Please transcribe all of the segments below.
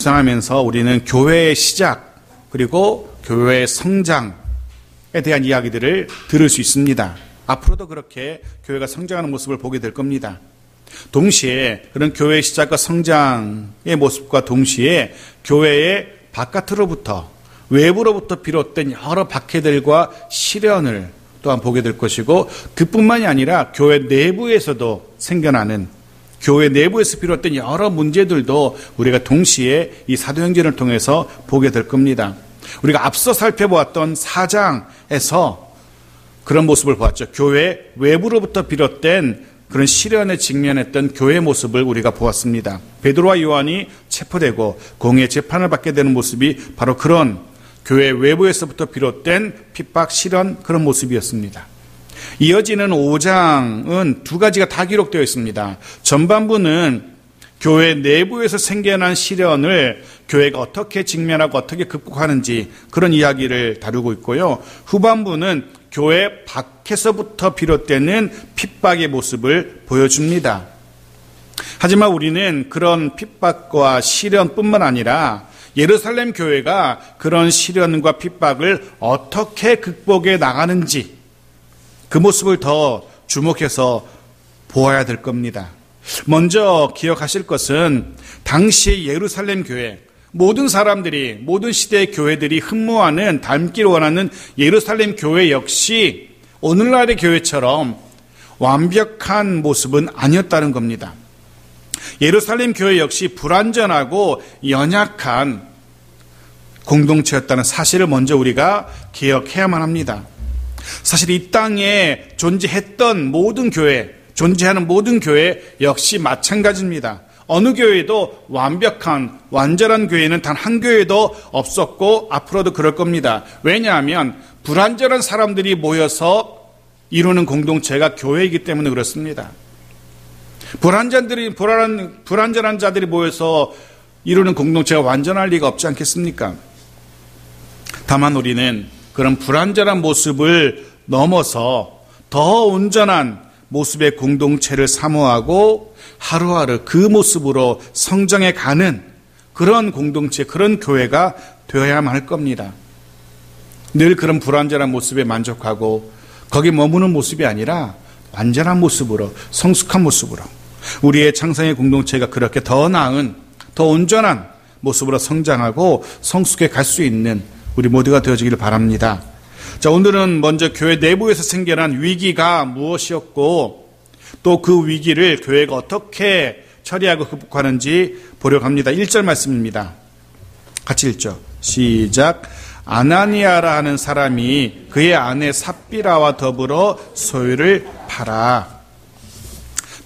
묵상하면서 우리는 교회의 시작 그리고 교회의 성장에 대한 이야기들을 들을 수 있습니다. 앞으로도 그렇게 교회가 성장하는 모습을 보게 될 겁니다. 동시에 그런 교회의 시작과 성장의 모습과 동시에 교회의 바깥으로부터 외부로부터 비롯된 여러 박해들과 시련을 또한 보게 될 것이고, 그뿐만이 아니라 교회 내부에서도 생겨나는, 교회 내부에서 비롯된 여러 문제들도 우리가 동시에 이 사도행전을 통해서 보게 될 겁니다. 우리가 앞서 살펴보았던 4장에서 그런 모습을 보았죠. 교회 외부로부터 비롯된 그런 시련에 직면했던 교회의 모습을 우리가 보았습니다. 베드로와 요한이 체포되고 공의 재판을 받게 되는 모습이 바로 그런 교회 외부에서부터 비롯된 핍박, 시련, 그런 모습이었습니다. 이어지는 5장은 두 가지가 다 기록되어 있습니다. 전반부는 교회 내부에서 생겨난 시련을 교회가 어떻게 직면하고 어떻게 극복하는지 그런 이야기를 다루고 있고요. 후반부는 교회 밖에서부터 비롯되는 핍박의 모습을 보여줍니다. 하지만 우리는 그런 핍박과 시련뿐만 아니라 예루살렘 교회가 그런 시련과 핍박을 어떻게 극복해 나가는지 그 모습을 더 주목해서 보아야 될 겁니다. 먼저 기억하실 것은 당시 예루살렘 교회, 모든 사람들이, 모든 시대의 교회들이 흠모하는, 닮기를 원하는 예루살렘 교회 역시 오늘날의 교회처럼 완벽한 모습은 아니었다는 겁니다. 예루살렘 교회 역시 불완전하고 연약한 공동체였다는 사실을 먼저 우리가 기억해야만 합니다. 사실 이 땅에 존재했던 모든 교회, 존재하는 모든 교회 역시 마찬가지입니다. 어느 교회도 완벽한, 완전한 교회는 단 한 교회도 없었고 앞으로도 그럴 겁니다. 왜냐하면 불완전한 사람들이 모여서 이루는 공동체가 교회이기 때문에 그렇습니다. 불완전한 자들이 모여서 이루는 공동체가 완전할 리가 없지 않겠습니까? 다만 우리는 그런 불완전한 모습을 넘어서 더 온전한 모습의 공동체를 사모하고 하루하루 그 모습으로 성장해 가는 그런 공동체, 그런 교회가 되어야만 할 겁니다. 늘 그런 불완전한 모습에 만족하고 거기 머무는 모습이 아니라 완전한 모습으로, 성숙한 모습으로 우리의 창성의 공동체가 그렇게 더 나은, 더 온전한 모습으로 성장하고 성숙해 갈 수 있는 우리 모두가 되어지기를 바랍니다. 자, 오늘은 먼저 교회 내부에서 생겨난 위기가 무엇이었고 또 그 위기를 교회가 어떻게 처리하고 극복하는지 보려고 합니다. 1절 말씀입니다. 같이 읽죠. 시작. 아나니아라 하는 사람이 그의 아내 삽비라와 더불어 소유를 팔아.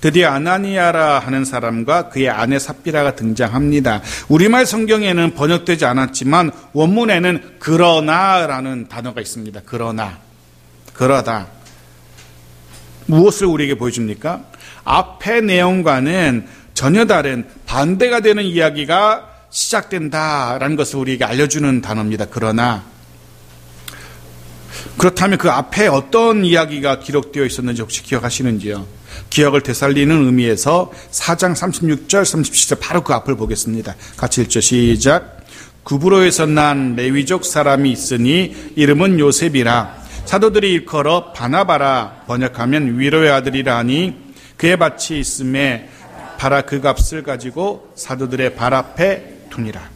드디어 아나니아라 하는 사람과 그의 아내 삽비라가 등장합니다. 우리말 성경에는 번역되지 않았지만 원문에는 그러나라는 단어가 있습니다. 그러나. 무엇을 우리에게 보여줍니까? 앞의 내용과는 전혀 다른 반대가 되는 이야기가 시작된다라는 것을 우리에게 알려주는 단어입니다. 그러나. 그렇다면 그 앞에 어떤 이야기가 기록되어 있었는지 혹시 기억하시는지요? 기억을 되살리는 의미에서 4장 36절 37절 바로 그 앞을 보겠습니다. 같이 읽죠. 시작. 구브로에서 난 레위족 사람이 있으니 이름은 요셉이라. 사도들이 일컬어 바나바라, 번역하면 위로의 아들이라 하니 그의 밭이 있음에 팔아 그 값을 가지고 사도들의 발 앞에 두니라.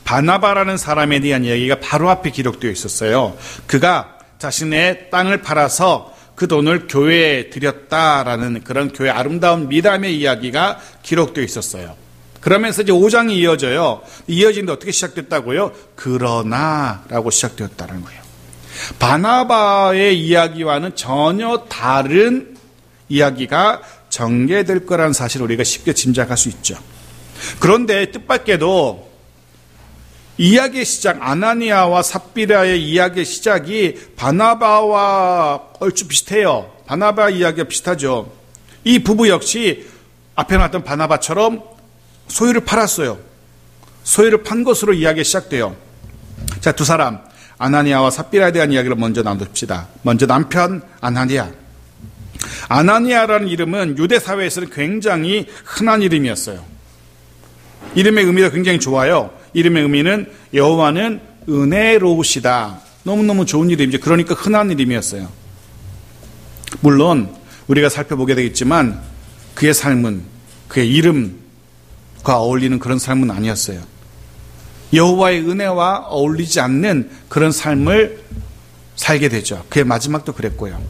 바나바라는 사람에 대한 이야기가 바로 앞에 기록되어 있었어요. 그가 자신의 땅을 팔아서 그 돈을 교회에 드렸다라는 그런 교회 아름다운 미담의 이야기가 기록되어 있었어요. 그러면서 이제 5장이 이어져요. 이어지는데 어떻게 시작됐다고요? 그러나라고 시작되었다는 거예요. 바나바의 이야기와는 전혀 다른 이야기가 전개될 거라는 사실을 우리가 쉽게 짐작할 수 있죠. 그런데 뜻밖에도 이야기의 시작, 아나니아와 삽비라의 이야기의 시작이 바나바와 얼추 비슷해요. 바나바 이야기가 비슷하죠. 이 부부 역시 앞에 나왔던 바나바처럼 소유를 팔았어요. 소유를 판 것으로 이야기가 시작돼요. 자, 두 사람, 아나니아와 삽비라에 대한 이야기를 먼저 나눕시다. 먼저 남편 아나니아. 아나니아라는 이름은 유대 사회에서는 굉장히 흔한 이름이었어요. 이름의 의미가 굉장히 좋아요. 이름의 의미는 여호와는 은혜로우시다. 너무너무 좋은 이름이죠. 그러니까 흔한 이름이었어요. 물론 우리가 살펴보게 되겠지만 그의 삶은, 그의 이름과 어울리는 그런 삶은 아니었어요. 여호와의 은혜와 어울리지 않는 그런 삶을 살게 되죠. 그의 마지막도 그랬고요.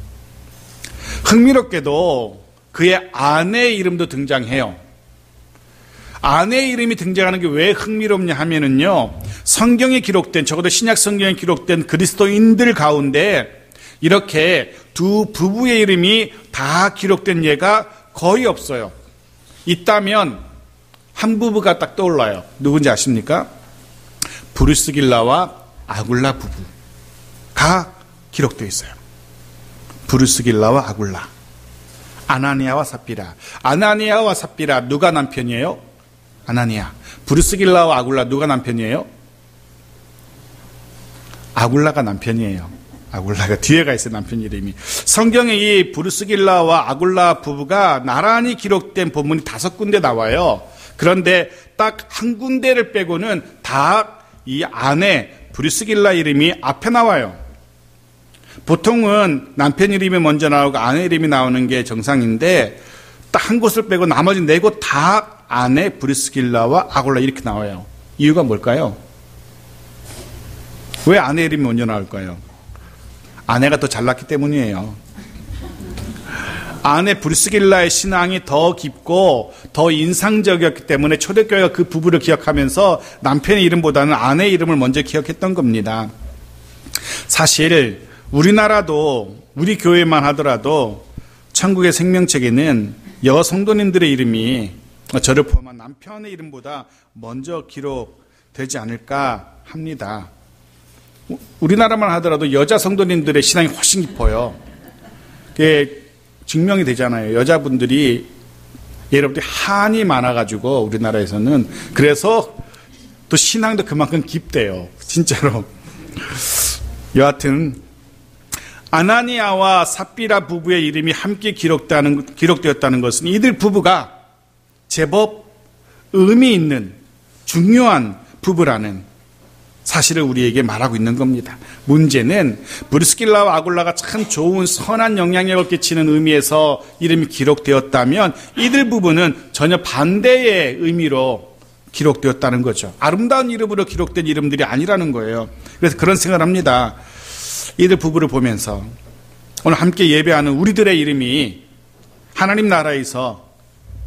흥미롭게도 그의 아내의 이름도 등장해요. 아내의 이름이 등장하는 게 왜 흥미롭냐 하면은요, 성경에 기록된, 적어도 신약 성경에 기록된 그리스도인들 가운데 이렇게 두 부부의 이름이 다 기록된 예가 거의 없어요. 있다면 한 부부가 딱 떠올라요. 누군지 아십니까? 브루스길라와 아굴라 부부가 기록되어 있어요. 브루스길라와 아굴라, 아나니아와 삽비라. 아나니아와 삽비라 누가 남편이에요? 아나니아. 브루스길라와 아굴라 누가 남편이에요? 아굴라가 남편이에요. 아굴라가 뒤에 가 있어요. 남편 이름이. 성경에 이 브루스길라와 아굴라 부부가 나란히 기록된 본문이 5군데 나와요. 그런데 딱 한 군데를 빼고는 다 이 아내 브루스길라 이름이 앞에 나와요. 보통은 남편 이름이 먼저 나오고 아내 이름이 나오는 게 정상인데 딱 한 곳을 빼고 나머지 4곳 다 아내 브루스길라와 아굴라 이렇게 나와요. 이유가 뭘까요? 왜 아내 이름이 먼저 나올까요? 아내가 더 잘났기 때문이에요. 아내 브루스길라의 신앙이 더 깊고 더 인상적이었기 때문에 초대교회가 그 부부를 기억하면서 남편의 이름보다는 아내의 이름을 먼저 기억했던 겁니다. 사실 우리나라도, 우리 교회만 하더라도 천국의 생명책에는 여성도님들의 이름이 저를 포함한 남편의 이름보다 먼저 기록되지 않을까 합니다. 우리나라만 하더라도 여자 성도님들의 신앙이 훨씬 깊어요. 그게 증명이 되잖아요. 여자분들이, 여러분들이 한이 많아가지고 우리나라에서는, 그래서 또 신앙도 그만큼 깊대요. 진짜로. 여하튼 아나니아와 삽비라 부부의 이름이 함께 기록되었다는 것은 이들 부부가 제법 의미 있는 중요한 부부라는 사실을 우리에게 말하고 있는 겁니다. 문제는 브루스길라와 아굴라가 참 좋은 선한 영향력을 끼치는 의미에서 이름이 기록되었다면 이들 부부는 전혀 반대의 의미로 기록되었다는 거죠. 아름다운 이름으로 기록된 이름들이 아니라는 거예요. 그래서 그런 생각을 합니다. 이들 부부를 보면서 오늘 함께 예배하는 우리들의 이름이 하나님 나라에서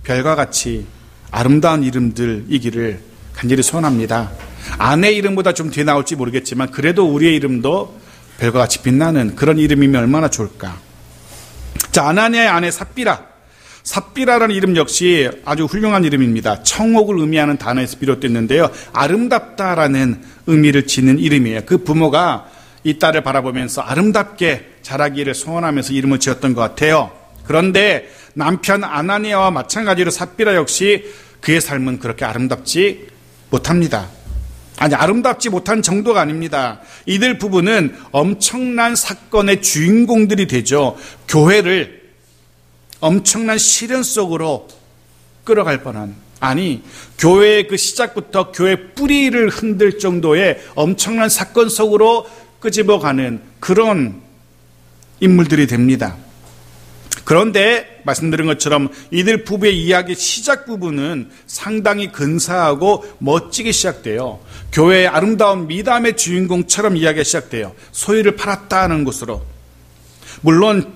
별과 같이 아름다운 이름들이기를 간절히 소원합니다. 아내 이름보다 좀 뒤에 나올지 모르겠지만 그래도 우리의 이름도 별과 같이 빛나는 그런 이름이면 얼마나 좋을까. 자, 아나니아의 아내 삽비라. 삽비라라는 이름 역시 아주 훌륭한 이름입니다. 청옥을 의미하는 단어에서 비롯됐는데요. 아름답다라는 의미를 지닌 이름이에요. 그 부모가 이 딸을 바라보면서 아름답게 자라기를 소원하면서 이름을 지었던 것 같아요. 그런데 남편 아나니아와 마찬가지로 삽비라 역시 그의 삶은 그렇게 아름답지 못합니다. 아니, 아름답지 못한 정도가 아닙니다. 이들 부부는 엄청난 사건의 주인공들이 되죠. 교회를 엄청난 시련 속으로 끌어갈 뻔한, 아니, 교회의 그 시작부터 교회 뿌리를 흔들 정도의 엄청난 사건 속으로 끄집어가는 그런 인물들이 됩니다. 그런데 말씀드린 것처럼 이들 부부의 이야기 시작 부분은 상당히 근사하고 멋지게 시작돼요. 교회의 아름다운 미담의 주인공처럼 이야기가 시작돼요. 소유를 팔았다는 것으로. 물론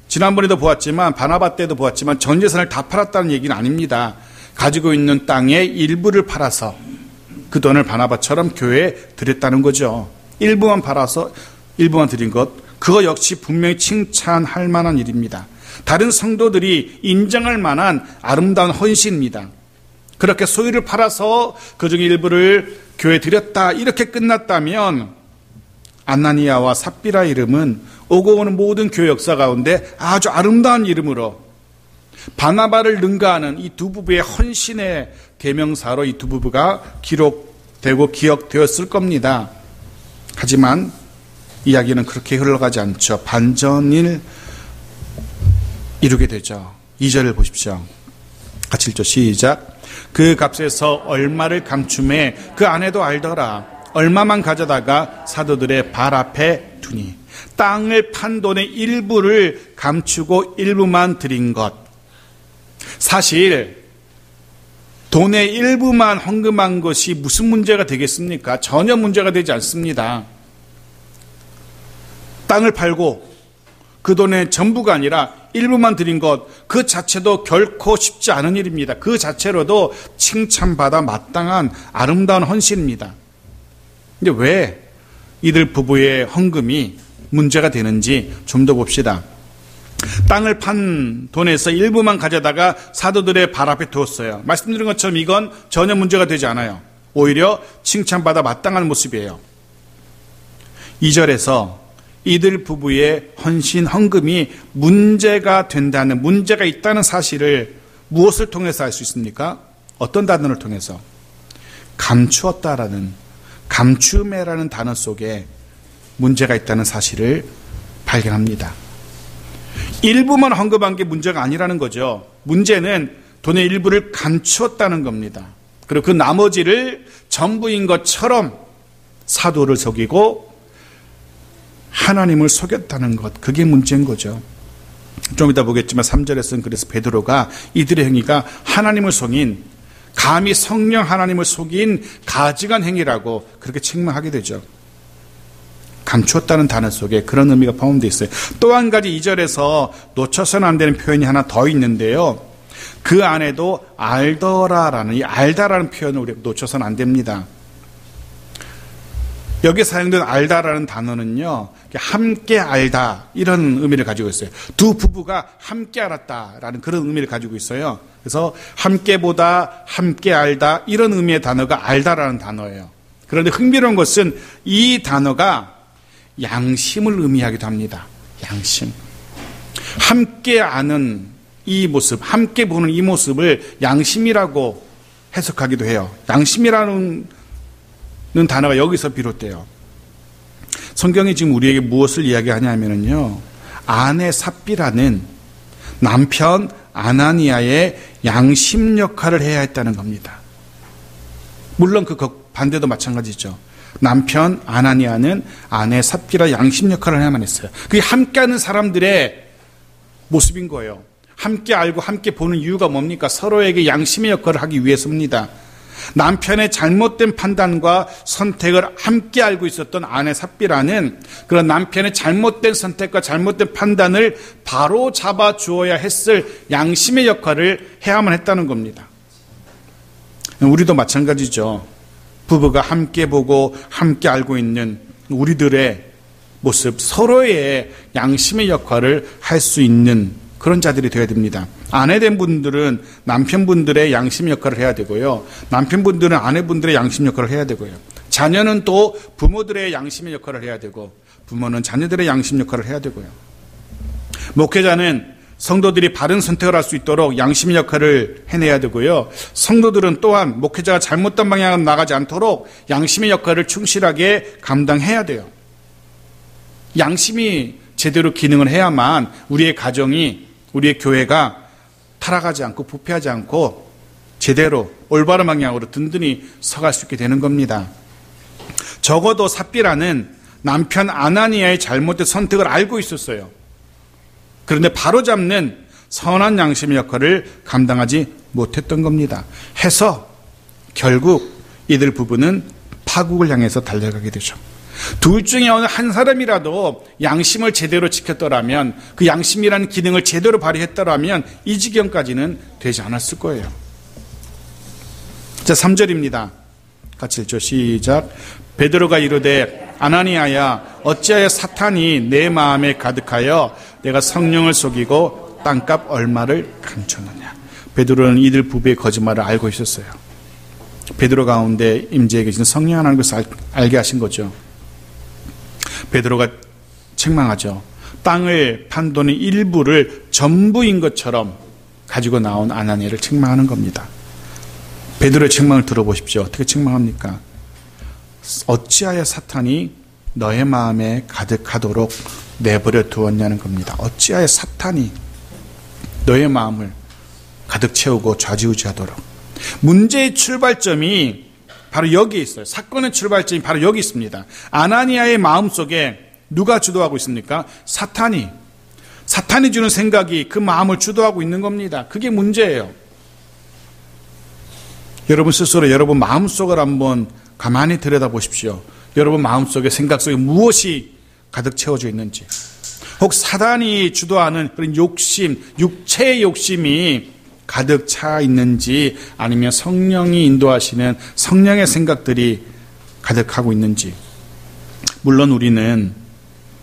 지난번에도 보았지만, 바나바 때도 보았지만 전 재산을 다 팔았다는 얘기는 아닙니다. 가지고 있는 땅의 일부를 팔아서 그 돈을 바나바처럼 교회에 드렸다는 거죠. 일부만 팔아서 일부만 드린 것, 그거 역시 분명히 칭찬할 만한 일입니다. 다른 성도들이 인정할 만한 아름다운 헌신입니다. 그렇게 소유를 팔아서 그중 일부를 교회에 드렸다, 이렇게 끝났다면 아나니아와 삽비라 이름은 오고 오는 모든 교회 역사 가운데 아주 아름다운 이름으로 바나바를 능가하는 이 두 부부의 헌신의 대명사로 이 두 부부가 기록되고 기억되었을 겁니다. 하지만 이야기는 그렇게 흘러가지 않죠. 반전을 이루게 되죠. 2절을 보십시오. 같이 읽죠. 시작. 그 값에서 얼마를 감춤해 그 아내도 알더라. 얼마만 가져다가 사도들의 발 앞에 두니 땅을 판 돈의 일부를 감추고 일부만 드린 것. 사실 돈의 일부만 헌금한 것이 무슨 문제가 되겠습니까? 전혀 문제가 되지 않습니다. 땅을 팔고 그 돈의 전부가 아니라 일부만 드린 것, 그 자체도 결코 쉽지 않은 일입니다. 그 자체로도 칭찬받아 마땅한 아름다운 헌신입니다. 근데 왜 이들 부부의 헌금이 문제가 되는지 좀 더 봅시다. 땅을 판 돈에서 일부만 가져다가 사도들의 발 앞에 두었어요. 말씀드린 것처럼 이건 전혀 문제가 되지 않아요. 오히려 칭찬받아 마땅한 모습이에요. 2절에서 이들 부부의 헌신 헌금이 문제가 된다는, 문제가 있다는 사실을 무엇을 통해서 알 수 있습니까? 어떤 단어를 통해서? 감추었다라는, 감추매라는 단어 속에 문제가 있다는 사실을 발견합니다. 일부만 헌금한 게 문제가 아니라는 거죠. 문제는 돈의 일부를 감추었다는 겁니다. 그리고 그 나머지를 전부인 것처럼 사도를 속이고 하나님을 속였다는 것, 그게 문제인 거죠. 좀 이따 보겠지만 3절에서는 그래서 베드로가 이들의 행위가 하나님을 속인, 감히 성령 하나님을 속인 가증한 행위라고 그렇게 책망하게 되죠. 감추었다는 단어 속에 그런 의미가 포함되어 있어요. 또 한 가지 2절에서 놓쳐서는 안 되는 표현이 하나 더 있는데요. 그 안에도 알더라라는, 이 알다라는 표현을 우리가 놓쳐서는 안 됩니다. 여기 사용된 알다라는 단어는요, 함께 알다, 이런 의미를 가지고 있어요. 두 부부가 함께 알았다라는 그런 의미를 가지고 있어요. 그래서 함께 보다, 함께 알다, 이런 의미의 단어가 알다라는 단어예요. 그런데 흥미로운 것은 이 단어가 양심을 의미하기도 합니다. 양심. 함께 아는 이 모습, 함께 보는 이 모습을 양심이라고 해석하기도 해요. 양심이라는 단어가 여기서 비롯돼요. 성경이 지금 우리에게 무엇을 이야기하냐면요, 아내 삽비라는 남편 아나니아의 양심 역할을 해야 했다는 겁니다. 물론 그 반대도 마찬가지죠. 남편 아나니아는 아내 삽비라 양심 역할을 해야만 했어요. 그게 함께하는 사람들의 모습인 거예요. 함께 알고 함께 보는 이유가 뭡니까? 서로에게 양심의 역할을 하기 위해서입니다. 남편의 잘못된 판단과 선택을 함께 알고 있었던 아내 삽비라는 그런 남편의 잘못된 선택과 잘못된 판단을 바로 잡아 주어야 했을 양심의 역할을 해야만 했다는 겁니다. 우리도 마찬가지죠. 부부가 함께 보고 함께 알고 있는 우리들의 모습, 서로의 양심의 역할을 할 수 있는 그런 자들이 되어야 됩니다. 아내된 분들은 남편분들의 양심 역할을 해야 되고요. 남편분들은 아내분들의 양심 역할을 해야 되고요. 자녀는 또 부모들의 양심의 역할을 해야 되고, 부모는 자녀들의 양심 역할을 해야 되고요. 목회자는 성도들이 바른 선택을 할 수 있도록 양심의 역할을 해내야 되고요. 성도들은 또한 목회자가 잘못된 방향으로 나가지 않도록 양심의 역할을 충실하게 감당해야 돼요. 양심이 제대로 기능을 해야만 우리의 가정이, 우리의 교회가 타락하지 않고 부패하지 않고 제대로 올바른 방향으로 든든히 서갈 수 있게 되는 겁니다. 적어도 삽비라는 남편 아나니아의 잘못된 선택을 알고 있었어요. 그런데 바로잡는 선한 양심의 역할을 감당하지 못했던 겁니다. 해서 결국 이들 부부는 파국을 향해서 달려가게 되죠. 둘 중에 어느 한 사람이라도 양심을 제대로 지켰더라면, 그 양심이라는 기능을 제대로 발휘했더라면 이 지경까지는 되지 않았을 거예요. 자, 3절입니다. 같이 읽죠. 시작. 베드로가 이르되 아나니아야, 어찌하여 사탄이 내 마음에 가득하여 내가 성령을 속이고 땅값 얼마를 감췄느냐. 베드로는 이들 부부의 거짓말을 알고 있었어요. 베드로 가운데 임재해 계신 성령 하나님의 것을 알게 하신 거죠. 베드로가 책망하죠. 땅을 판 돈의 일부를 전부인 것처럼 가지고 나온 아나니아를 책망하는 겁니다. 베드로의 책망을 들어보십시오. 어떻게 책망합니까? 어찌하여 사탄이 너의 마음에 가득하도록 내버려 두었냐는 겁니다. 어찌하여 사탄이 너의 마음을 가득 채우고 좌지우지하도록. 문제의 출발점이 바로 여기에 있어요. 사건의 출발점이 바로 여기 있습니다. 아나니아의 마음속에 누가 주도하고 있습니까? 사탄이 주는 생각이 그 마음을 주도하고 있는 겁니다. 그게 문제예요. 여러분 스스로 여러분 마음속을 한번 가만히 들여다보십시오. 여러분 마음속에 생각 속에 무엇이 가득 채워져 있는지, 혹 사단이 주도하는 그런 욕심, 육체의 욕심이 가득 차 있는지, 아니면 성령이 인도하시는 성령의 생각들이 가득하고 있는지. 물론 우리는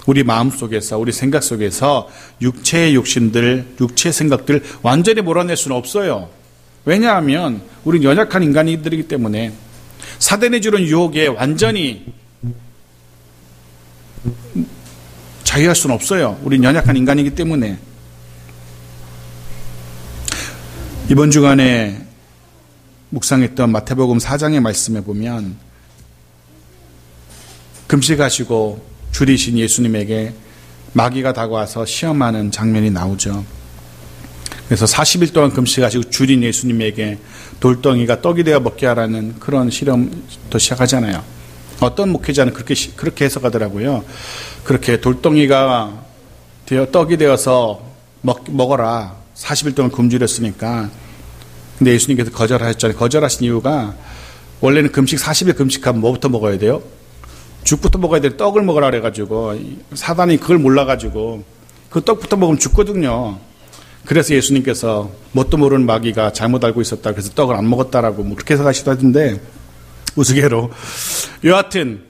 우리 마음속에서, 우리 생각 속에서 육체의 욕심들, 육체의 생각들 완전히 몰아낼 수는 없어요. 왜냐하면 우리는 연약한 인간이들이기 때문에 사단이 주는 유혹에 완전히 자유할 수는 없어요. 우리는 연약한 인간이기 때문에. 이번 주간에 묵상했던 마태복음 4장의 말씀에 보면 금식하시고 줄이신 예수님에게 마귀가 다가와서 시험하는 장면이 나오죠. 그래서 40일 동안 금식하시고 줄인 예수님에게 돌덩이가 떡이 되어 먹게 하라는 그런 실험도 시작하잖아요. 어떤 목회자는 그렇게 해석하더라고요. 그렇게 돌덩이가 떡이 되어서 먹어라. 40일 동안 굶주렸으니까. 근데 예수님께서 거절하셨잖아요. 거절하신 이유가 원래는 40일 금식하면 뭐부터 먹어야 돼요? 죽부터 먹어야 돼. 떡을 먹으라 그래가지고 사단이 그걸 몰라가지고 그 떡부터 먹으면 죽거든요. 그래서 예수님께서 뭣도 모르는 마귀가 잘못 알고 있었다. 그래서 떡을 안 먹었다라고 그렇게 해석하시도 하던데, 우스개로 여하튼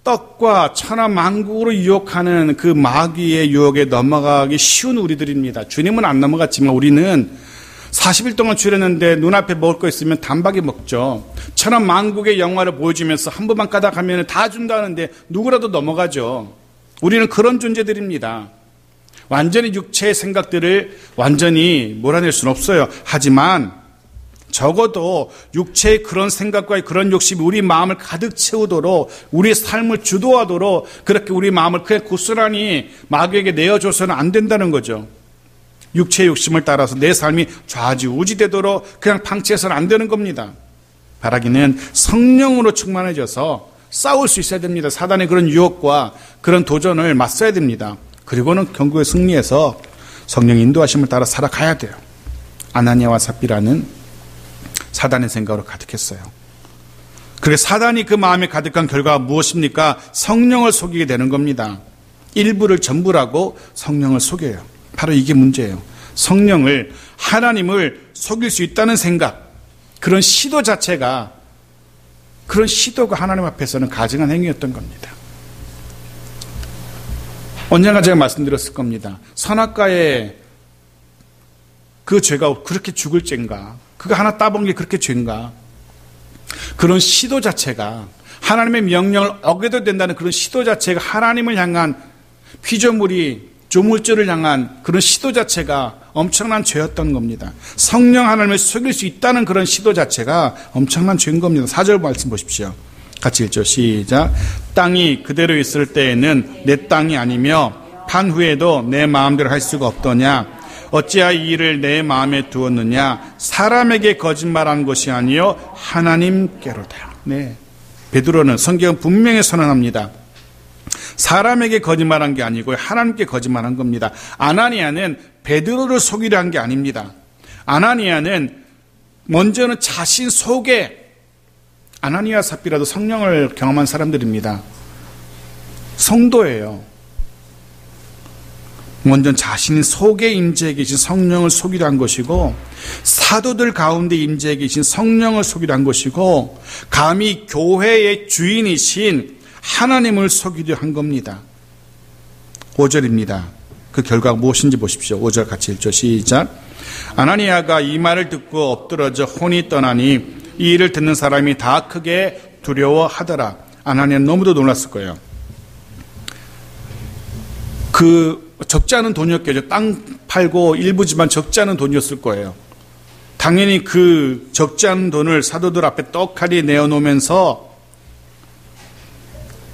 떡과 천하만국으로 유혹하는 그 마귀의 유혹에 넘어가기 쉬운 우리들입니다. 주님은 안 넘어갔지만 우리는 40일 동안 줄였는데 눈앞에 먹을 거 있으면 단박에 먹죠. 천하만국의 영화를 보여주면서 한 번만 까닥하면 다 준다는데 누구라도 넘어가죠. 우리는 그런 존재들입니다. 완전히 육체의 생각들을 완전히 몰아낼 수는 없어요. 하지만 적어도 육체의 그런 생각과 그런 욕심이 우리 마음을 가득 채우도록, 우리의 삶을 주도하도록 그렇게 우리 마음을 그냥 고스란히 마귀에게 내어줘서는 안 된다는 거죠. 육체의 욕심을 따라서 내 삶이 좌지우지되도록 그냥 방치해서는 안 되는 겁니다. 바라기는 성령으로 충만해져서 싸울 수 있어야 됩니다. 사단의 그런 유혹과 그런 도전을 맞서야 됩니다. 그리고는 결국에 승리해서 성령 인도하심을 따라 살아가야 돼요. 아나니아와 삽비라는 사단의 생각으로 가득했어요. 그래서 사단이 그 마음에 가득한 결과가 무엇입니까? 성령을 속이게 되는 겁니다. 일부를 전부라고 성령을 속여요. 바로 이게 문제예요. 성령을, 하나님을 속일 수 있다는 생각, 그런 시도 자체가, 그런 시도가 하나님 앞에서는 가증한 행위였던 겁니다. 언젠가 제가 말씀드렸을 겁니다. 선악과의 그 죄가 그렇게 죽을 죄인가? 그거 하나 따본 게 그렇게 죄인가? 그런 시도 자체가, 하나님의 명령을 어겨도 된다는 그런 시도 자체가 하나님을 향한 피조물이 조물주를 향한 그런 시도 자체가 엄청난 죄였던 겁니다. 성령 하나님을 속일 수 있다는 그런 시도 자체가 엄청난 죄인 겁니다. 4절 말씀 보십시오. 같이 읽죠. 시작. 땅이 그대로 있을 때에는 내 땅이 아니며 판 후에도 내 마음대로 할 수가 없더냐. 어찌하여 이 일을 내 마음에 두었느냐. 사람에게 거짓말한 것이 아니요 하나님께로다. 네, 베드로는 성경은 분명히 선언합니다. 사람에게 거짓말한 게 아니고 하나님께 거짓말한 겁니다. 아나니아는 베드로를 속이려 한 게 아닙니다. 아나니아는 먼저는 자신 속에, 아나니아 삽비라도 성령을 경험한 사람들입니다. 성도예요. 먼저 자신 속에 임재해 계신 성령을 속이려 한 것이고, 사도들 가운데 임재해 계신 성령을 속이려 한 것이고, 감히 교회의 주인이신 하나님을 속이려 한 겁니다. 5절입니다. 그 결과가 무엇인지 보십시오. 5절 같이 읽죠. 시작. 아나니아가 이 말을 듣고 엎드러져 혼이 떠나니 이 일을 듣는 사람이 다 크게 두려워하더라. 아나니아는 너무도 놀랐을 거예요. 그 적지 않은 돈이었겠죠. 땅 팔고 일부지만 적지 않은 돈이었을 거예요. 당연히 그 적지 않은 돈을 사도들 앞에 떡하니 내어놓으면서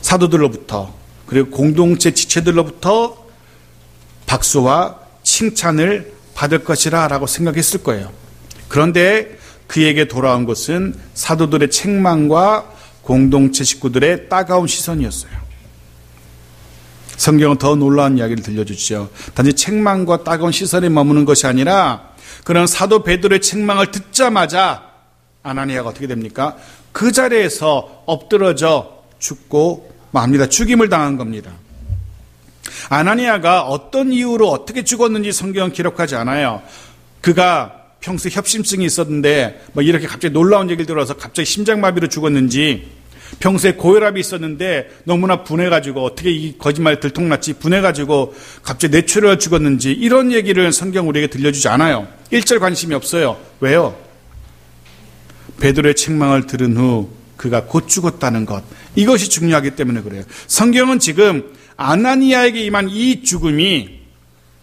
사도들로부터, 그리고 공동체 지체들로부터 박수와 칭찬을 받을 것이라 라고 생각했을 거예요. 그런데 그에게 돌아온 것은 사도들의 책망과 공동체 식구들의 따가운 시선이었어요. 성경은 더 놀라운 이야기를 들려주죠. 단지 책망과 따가운 시선에 머무는 것이 아니라 그런 사도 베드로의 책망을 듣자마자 아나니아가 어떻게 됩니까? 그 자리에서 엎드러져 죽고 맙니다. 죽임을 당한 겁니다. 아나니아가 어떤 이유로 어떻게 죽었는지 성경은 기록하지 않아요. 그가 평소에 협심증이 있었는데 이렇게 갑자기 놀라운 얘기를 들어서 갑자기 심장마비로 죽었는지, 평소에 고혈압이 있었는데 너무나 분해가지고 어떻게 이 거짓말이 들통났지 분해가지고 갑자기 뇌출혈을 죽었는지, 이런 얘기를 성경 우리에게 들려주지 않아요. 일절 관심이 없어요. 왜요? 베드로의 책망을 들은 후 그가 곧 죽었다는 것, 이것이 중요하기 때문에 그래요. 성경은 지금 아나니아에게 임한 이 죽음이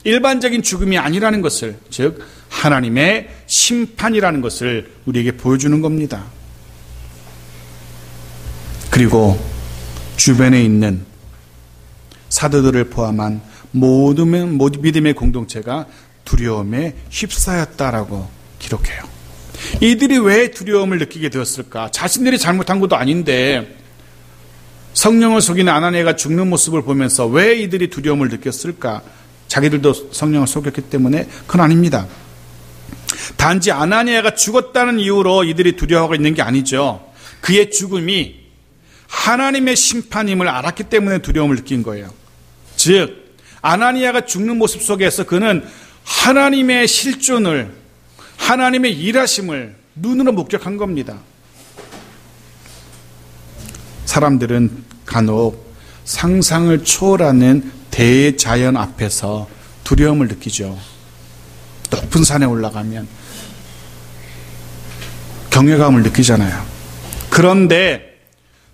일반적인 죽음이 아니라는 것을, 즉 하나님의 심판이라는 것을 우리에게 보여주는 겁니다. 그리고 주변에 있는 사도들을 포함한 모든 믿음의 공동체가 두려움에 휩싸였다라고 기록해요. 이들이 왜 두려움을 느끼게 되었을까? 자신들이 잘못한 것도 아닌데 성령을 속이는 아나니아가 죽는 모습을 보면서 왜 이들이 두려움을 느꼈을까? 자기들도 성령을 속였기 때문에? 그건 아닙니다. 단지 아나니아가 죽었다는 이유로 이들이 두려워하고 있는 게 아니죠. 그의 죽음이 하나님의 심판임을 알았기 때문에 두려움을 느낀 거예요. 즉 아나니아가 죽는 모습 속에서 그는 하나님의 실존을, 하나님의 일하심을 눈으로 목격한 겁니다. 사람들은 간혹 상상을 초월하는 대자연 앞에서 두려움을 느끼죠. 높은 산에 올라가면 경외감을 느끼잖아요. 그런데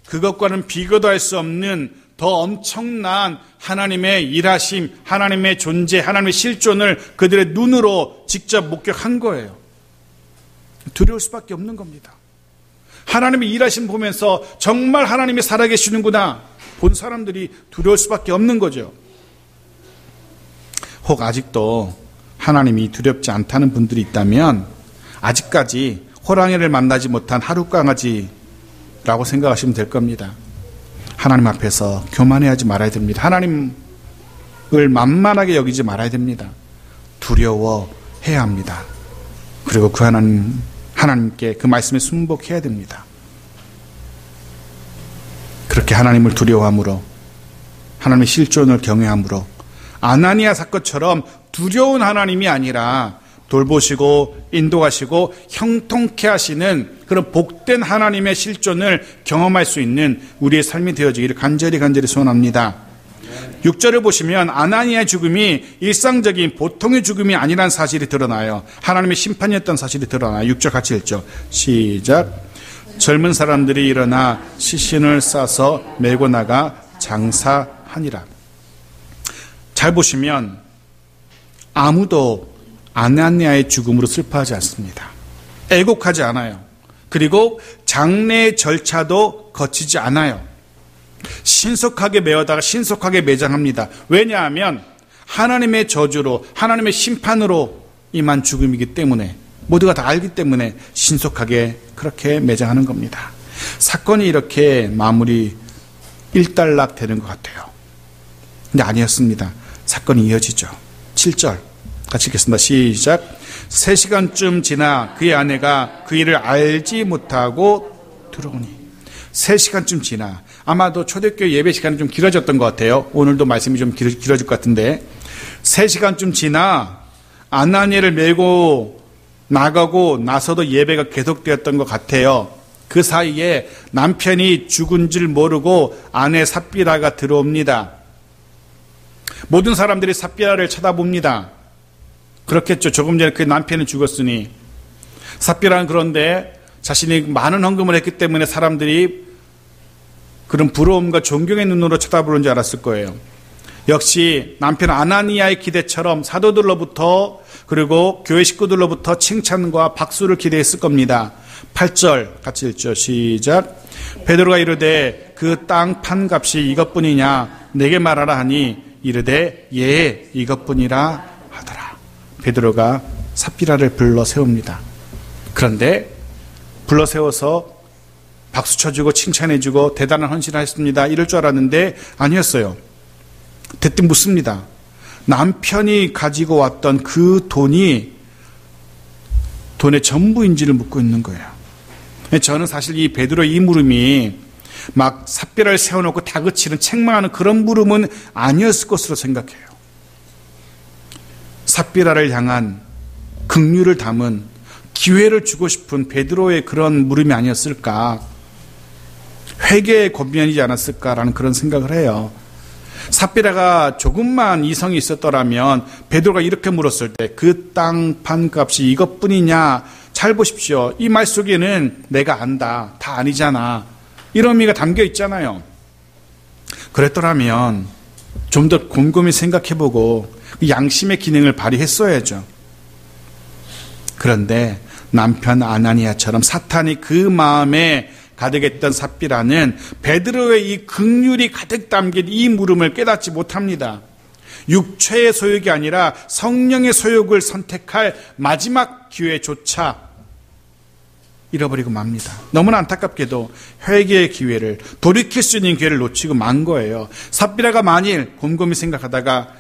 그것과는 비교도 할 수 없는 더 엄청난 하나님의 일하심, 하나님의 존재, 하나님의 실존을 그들의 눈으로 직접 목격한 거예요. 두려울 수밖에 없는 겁니다. 하나님의 일하심 보면서 정말 하나님이 살아계시는구나 본 사람들이 두려울 수밖에 없는 거죠. 혹 아직도 하나님이 두렵지 않다는 분들이 있다면 아직까지 호랑이를 만나지 못한 하룻강아지라고 생각하시면 될 겁니다. 하나님 앞에서 교만해하지 말아야 됩니다. 하나님을 만만하게 여기지 말아야 됩니다. 두려워해야 합니다. 그리고 그 하나님께 그 말씀에 순복해야 됩니다. 그렇게 하나님을 두려워함으로, 하나님의 실존을 경외함으로 아나니아 사건처럼 두려운 하나님이 아니라 돌보시고 인도하시고 형통케 하시는 그런 복된 하나님의 실존을 경험할 수 있는 우리의 삶이 되어지기를 간절히 소원합니다. 6절을 보시면 아나니아의 죽음이 일상적인 보통의 죽음이 아니란 사실이 드러나요. 하나님의 심판이었던 사실이 드러나요. 6절 같이 읽죠. 시작. 젊은 사람들이 일어나 시신을 싸서 메고 나가 장사하니라. 잘 보시면 아무도 아나니아의 죽음으로 슬퍼하지 않습니다. 애곡하지 않아요. 그리고 장례의 절차도 거치지 않아요. 신속하게 메어다가 신속하게 매장합니다. 왜냐하면 하나님의 저주로, 하나님의 심판으로 임한 죽음이기 때문에, 모두가 다 알기 때문에 신속하게 그렇게 매장하는 겁니다. 사건이 이렇게 마무리 일단락 되는 것 같아요. 근데 아니었습니다. 사건이 이어지죠. 7절 같이 읽겠습니다. 시작. 3시간쯤 지나 그의 아내가 그 일을 알지 못하고 들어오니. 3시간쯤 지나, 아마도 초대교회 예배 시간이 좀 길어졌던 것 같아요. 오늘도 말씀이 좀 길어질 것 같은데 3시간쯤 지나 아나니아를 메고 나가고 나서도 예배가 계속되었던 것 같아요. 그 사이에 남편이 죽은 줄 모르고 아내 삽비라가 들어옵니다. 모든 사람들이 삽비라를 쳐다봅니다. 그렇겠죠. 조금 전에 그 남편이 죽었으니. 삽비라는 그런데 자신이 많은 헌금을 했기 때문에 사람들이 그런 부러움과 존경의 눈으로 쳐다보는 줄 알았을 거예요. 역시 남편 아나니아의 기대처럼 사도들로부터 그리고 교회 식구들로부터 칭찬과 박수를 기대했을 겁니다. 8절 같이 읽죠. 시작. 베드로가 이르되 그 땅 판 값이 이것뿐이냐 내게 말하라 하니 이르되 예 이것뿐이라 하더라. 베드로가 삽비라를 불러 세웁니다. 그런데 불러 세워서 박수 쳐주고 칭찬해주고 대단한 헌신을 하셨습니다. 이럴 줄 알았는데 아니었어요. 대뜸 묻습니다. 남편이 가지고 왔던 그 돈이 돈의 전부인지를 묻고 있는 거예요. 저는 사실 이 베드로의 이 물음이 막 삽비라를 세워놓고 다그치는 책망하는 그런 물음은 아니었을 것으로 생각해요. 삽비라를 향한 긍휼을 담은 기회를 주고 싶은 베드로의 그런 물음이 아니었을까, 회개의 권면이지 않았을까라는 그런 생각을 해요. 삽비라가 조금만 이성이 있었더라면 베드로가 이렇게 물었을 때 그 땅 판값이 이것뿐이냐, 잘 보십시오, 이 말 속에는 내가 안다, 다 아니잖아, 이런 의미가 담겨 있잖아요. 그랬더라면 좀 더 곰곰이 생각해보고 양심의 기능을 발휘했어야죠. 그런데 남편 아나니아처럼 사탄이 그 마음에 가득했던 삽비라는 베드로의 이 긍휼이 가득 담긴 이 물음을 깨닫지 못합니다. 육체의 소욕이 아니라 성령의 소욕을 선택할 마지막 기회조차 잃어버리고 맙니다. 너무나 안타깝게도 회개의 기회를, 돌이킬 수 있는 기회를 놓치고 만 거예요. 삽비라가 만일 곰곰이 생각하다가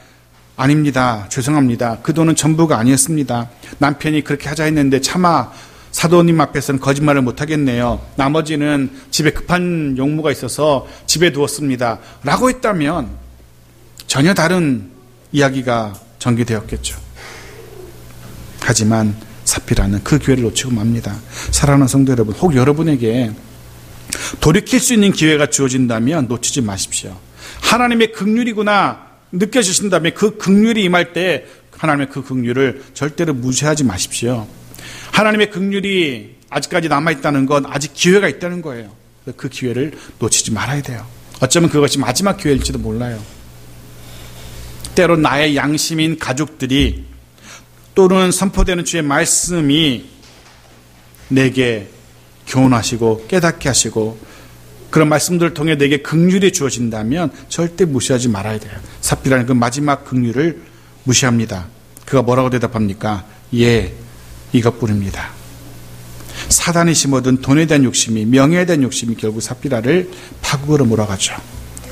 아닙니다, 죄송합니다, 그 돈은 전부가 아니었습니다, 남편이 그렇게 하자 했는데 차마 사도님 앞에서는 거짓말을 못하겠네요, 나머지는 집에 급한 용무가 있어서 집에 두었습니다 라고 했다면 전혀 다른 이야기가 전개되었겠죠. 하지만 삽비라는 그 기회를 놓치고 맙니다. 사랑하는 성도 여러분, 혹 여러분에게 돌이킬 수 있는 기회가 주어진다면 놓치지 마십시오. 하나님의 긍휼이구나 느껴지신다면 그 긍휼이 임할 때 하나님의 그 긍휼을 절대로 무시하지 마십시오. 하나님의 긍휼이 아직까지 남아있다는 건 아직 기회가 있다는 거예요. 그 기회를 놓치지 말아야 돼요. 어쩌면 그것이 마지막 기회일지도 몰라요. 때로 나의 양심인 가족들이 또는 선포되는 주의 말씀이 내게 교훈하시고 깨닫게 하시고 그런 말씀들을 통해 내게 긍휼이 주어진다면 절대 무시하지 말아야 돼요. 삽비라는 그 마지막 긍휼을 무시합니다. 그가 뭐라고 대답합니까? 예, 이것뿐입니다. 사단이 심어둔 돈에 대한 욕심이, 명예에 대한 욕심이 결국 삽비라를 파국으로 몰아가죠.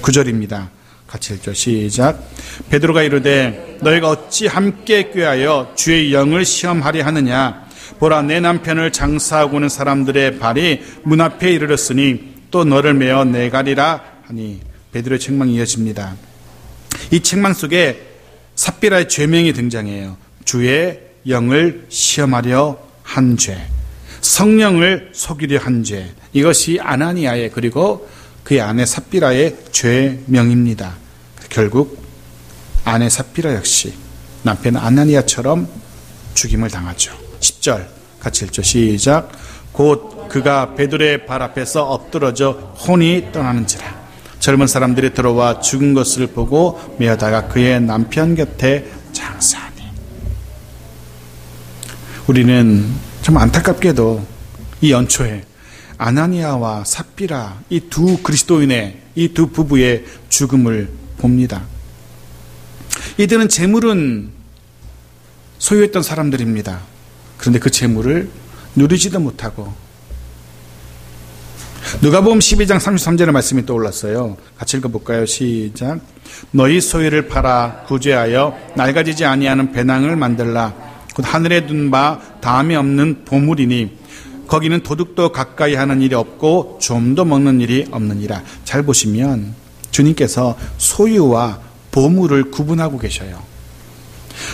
9절입니다. 같이 읽죠. 시작. 베드로가 이르되 너희가 어찌 함께 꾀하여 주의 영을 시험하려 하느냐. 보라, 내 남편을 장사하고 오는 사람들의 발이 문 앞에 이르렀으니 또 너를 메어 내가리라 하니. 베드로의 책망이 이어집니다. 이 책망 속에 삽비라의 죄명이 등장해요. 주의 영을 시험하려 한 죄, 성령을 속이려 한 죄, 이것이 아나니아의 그리고 그의 아내 삽비라의 죄명입니다. 결국 아내 삽비라 역시 남편 아나니아처럼 죽임을 당하죠. 10절 같이 읽죠. 시작. 곧 그가 베드로의 발 앞에서 엎드러져 혼이 떠나는지라. 젊은 사람들이 들어와 죽은 것을 보고 메어다가 그의 남편 곁에 장사하니. 우리는 좀 안타깝게도 이 연초에 아나니아와 삽비라 이 두 그리스도인의 이 두 부부의 죽음을 봅니다. 이들은 재물은 소유했던 사람들입니다. 그런데 그 재물을 누리지도 못하고, 누가복음 12장 33절의 말씀이 떠올랐어요. 같이 읽어볼까요? 시작. 너희 소유를 팔아 구제하여 낡아지지 아니하는 배낭을 만들라. 곧 하늘에 둔 바 다음이 없는 보물이니 거기는 도둑도 가까이 하는 일이 없고 좀도 먹는 일이 없느니라. 잘 보시면 주님께서 소유와 보물을 구분하고 계셔요.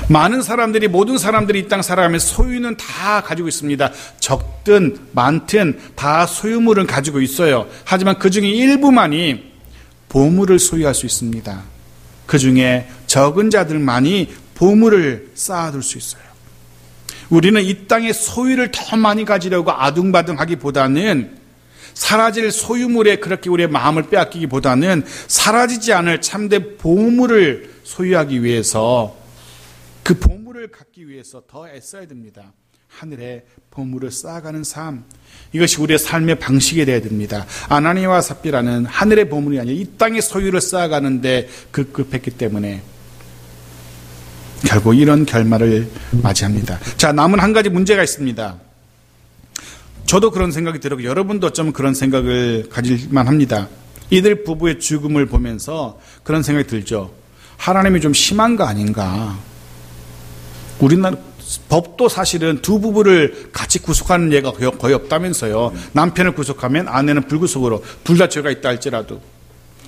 많은 사람들이, 모든 사람들이 이 땅 살아가면서 소유는 다 가지고 있습니다. 적든 많든 다 소유물은 가지고 있어요. 하지만 그 중에 일부만이 보물을 소유할 수 있습니다. 그 중에 적은 자들만이 보물을 쌓아둘 수 있어요. 우리는 이 땅의 소유를 더 많이 가지려고 아둥바둥하기보다는, 사라질 소유물에 그렇게 우리의 마음을 빼앗기기보다는 사라지지 않을 참된 보물을 소유하기 위해서, 그 보물을 갖기 위해서 더 애써야 됩니다. 하늘에 보물을 쌓아가는 삶, 이것이 우리의 삶의 방식이 되어야 됩니다. 아나니아와 삽비라는 하늘의 보물이 아니라 이 땅의 소유를 쌓아가는데 급급했기 때문에 결국 이런 결말을 맞이합니다. 자, 남은 한 가지 문제가 있습니다. 저도 그런 생각이 들었고 여러분도 어쩌면 그런 생각을 가질만 합니다. 이들 부부의 죽음을 보면서 그런 생각이 들죠. 하나님이 좀 심한 거 아닌가. 우리나라 법도 사실은 두 부부를 같이 구속하는 예가 거의 없다면서요. 남편을 구속하면 아내는 불구속으로 둘 다 죄가 있다 할지라도.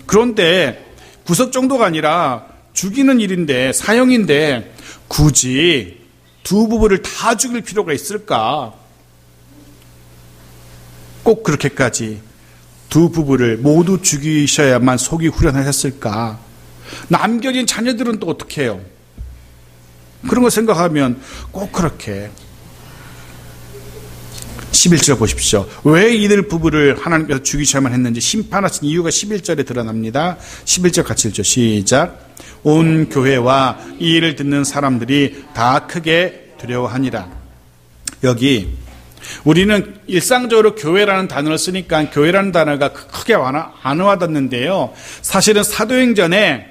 그런데 구속 정도가 아니라 죽이는 일인데, 사형인데 굳이 두 부부를 다 죽일 필요가 있을까? 꼭 그렇게까지 두 부부를 모두 죽이셔야만 속이 후련하셨을까? 남겨진 자녀들은 또 어떻게 해요? 그런 거 생각하면 꼭 그렇게. 11절 보십시오. 왜 이들 부부를 하나님께서 죽이셔야만 했는지 심판하신 이유가 11절에 드러납니다. 11절 같이 읽죠. 시작. 온 교회와 이 일을 듣는 사람들이 다 크게 두려워하니라. 여기 우리는 일상적으로 교회라는 단어를 쓰니까 교회라는 단어가 크게 안 와닿는데요. 사실은 사도행전에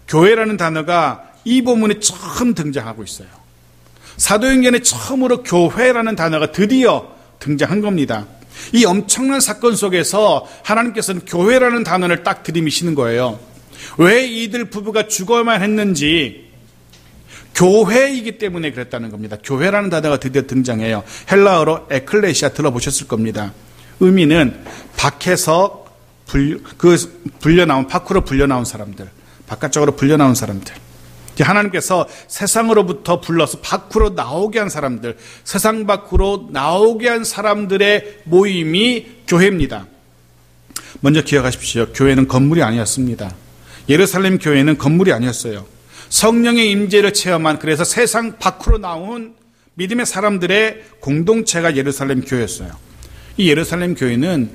교회라는 단어가 이 본문에 처음 등장하고 있어요. 사도행전에 처음으로 교회라는 단어가 드디어 등장한 겁니다. 이 엄청난 사건 속에서 하나님께서는 교회라는 단어를 딱 들이미시는 거예요. 왜 이들 부부가 죽어야만 했는지 교회이기 때문에 그랬다는 겁니다. 교회라는 단어가 드디어 등장해요. 헬라어로 에클레시아 들어보셨을 겁니다. 의미는 밖에서 밖으로 불려나온 사람들, 바깥쪽으로 불려나온 사람들. 하나님께서 세상으로부터 불러서 밖으로 나오게 한 사람들, 세상 밖으로 나오게 한 사람들의 모임이 교회입니다. 먼저 기억하십시오. 교회는 건물이 아니었습니다. 예루살렘 교회는 건물이 아니었어요. 성령의 임재를 체험한, 그래서 세상 밖으로 나온 믿음의 사람들의 공동체가 예루살렘 교회였어요. 이 예루살렘 교회는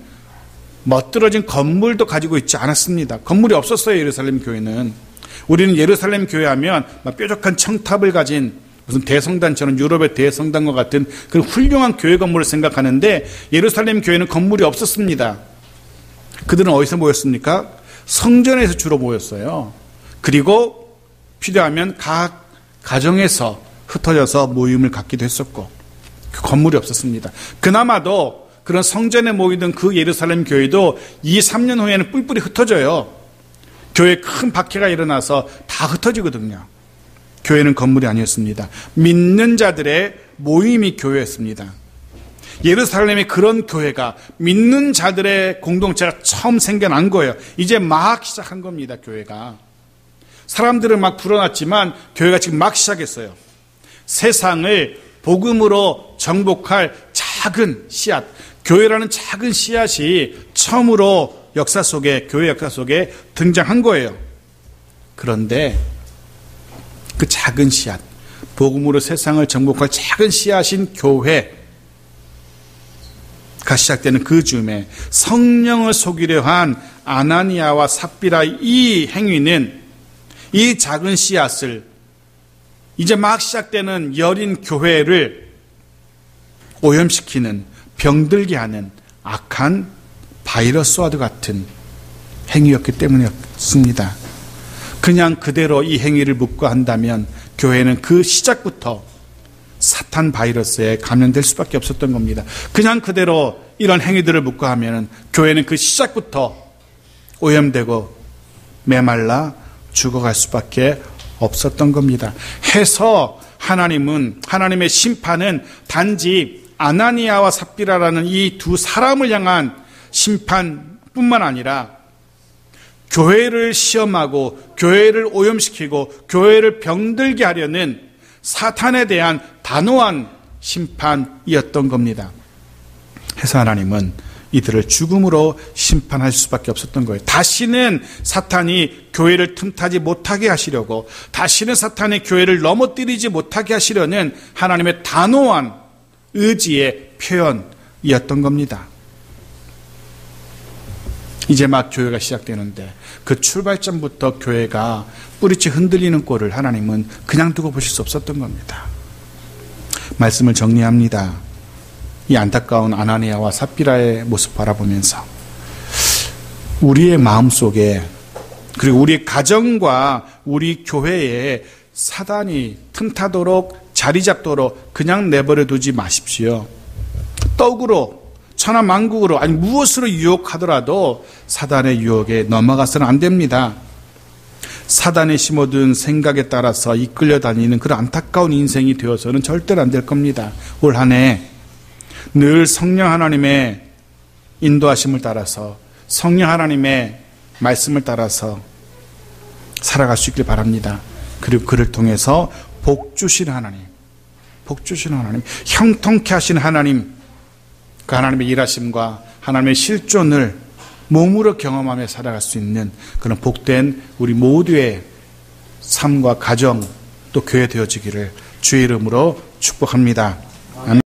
멋들어진 건물도 가지고 있지 않았습니다. 건물이 없었어요. 예루살렘 교회는. 우리는 예루살렘 교회 하면 뾰족한 청탑을 가진 무슨 대성단처럼 유럽의 대성단과 같은 그런 훌륭한 교회 건물을 생각하는데 예루살렘 교회는 건물이 없었습니다. 그들은 어디서 모였습니까? 성전에서 주로 모였어요. 그리고 필요하면 각 가정에서 흩어져서 모임을 갖기도 했었고, 그 건물이 없었습니다. 그나마도 그런 성전에 모이던 그 예루살렘 교회도 2, 3년 후에는 뿔뿔이 흩어져요. 교회에 큰 박해가 일어나서 다 흩어지거든요. 교회는 건물이 아니었습니다. 믿는 자들의 모임이 교회였습니다. 예루살렘에 그런 교회가, 믿는 자들의 공동체가 처음 생겨난 거예요. 이제 막 시작한 겁니다. 교회가. 사람들은 막 불어났지만 교회가 지금 막 시작했어요. 세상을 복음으로 정복할 작은 씨앗, 교회라는 작은 씨앗이 처음으로 역사 속에, 교회 역사 속에 등장한 거예요. 그런데 그 작은 씨앗, 복음으로 세상을 정복할 작은 씨앗인 교회가 시작되는 그 즈음에 성령을 속이려 한 아나니아와 삽비라 이 행위는 이 작은 씨앗을, 이제 막 시작되는 여린 교회를 오염시키는, 병들게 하는 악한 바이러스와도 같은 행위였기 때문이었습니다. 그냥 그대로 이 행위를 묵과한다면 교회는 그 시작부터 사탄 바이러스에 감염될 수밖에 없었던 겁니다. 그냥 그대로 이런 행위들을 묵과하면 교회는 그 시작부터 오염되고 메말라 죽어갈 수밖에 없었던 겁니다. 해서 하나님의 심판은 단지 아나니아와 삽비라라는 이 두 사람을 향한 심판뿐만 아니라 교회를 시험하고 교회를 오염시키고 교회를 병들게 하려는 사탄에 대한 단호한 심판이었던 겁니다. 해서 하나님은 이들을 죽음으로 심판할 수밖에 없었던 거예요. 다시는 사탄이 교회를 틈타지 못하게 하시려고, 다시는 사탄이 교회를 넘어뜨리지 못하게 하시려는 하나님의 단호한 의지의 표현이었던 겁니다. 이제 막 교회가 시작되는데 그 출발점부터 교회가 뿌리째 흔들리는 꼴을 하나님은 그냥 두고 보실 수 없었던 겁니다. 말씀을 정리합니다. 이 안타까운 아나니아와 삽비라의 모습 바라보면서 우리의 마음속에, 그리고 우리 가정과 우리 교회에 사단이 틈타도록, 자리 잡도록 그냥 내버려 두지 마십시오. 떡으로 천하 만국으로 아니 무엇으로 유혹하더라도 사단의 유혹에 넘어가서는 안 됩니다. 사단이 심어둔 생각에 따라서 이끌려 다니는 그런 안타까운 인생이 되어서는 절대로 안 될 겁니다. 올 한 해 늘 성령 하나님의 인도하심을 따라서 성령 하나님의 말씀을 따라서 살아갈 수 있길 바랍니다. 그리고 그를 통해서 복 주신 하나님, 형통케 하신 하나님, 그 하나님의 일하심과 하나님의 실존을 몸으로 경험하며 살아갈 수 있는 그런 복된 우리 모두의 삶과 가정 또 교회 되어지기를 주의 이름으로 축복합니다.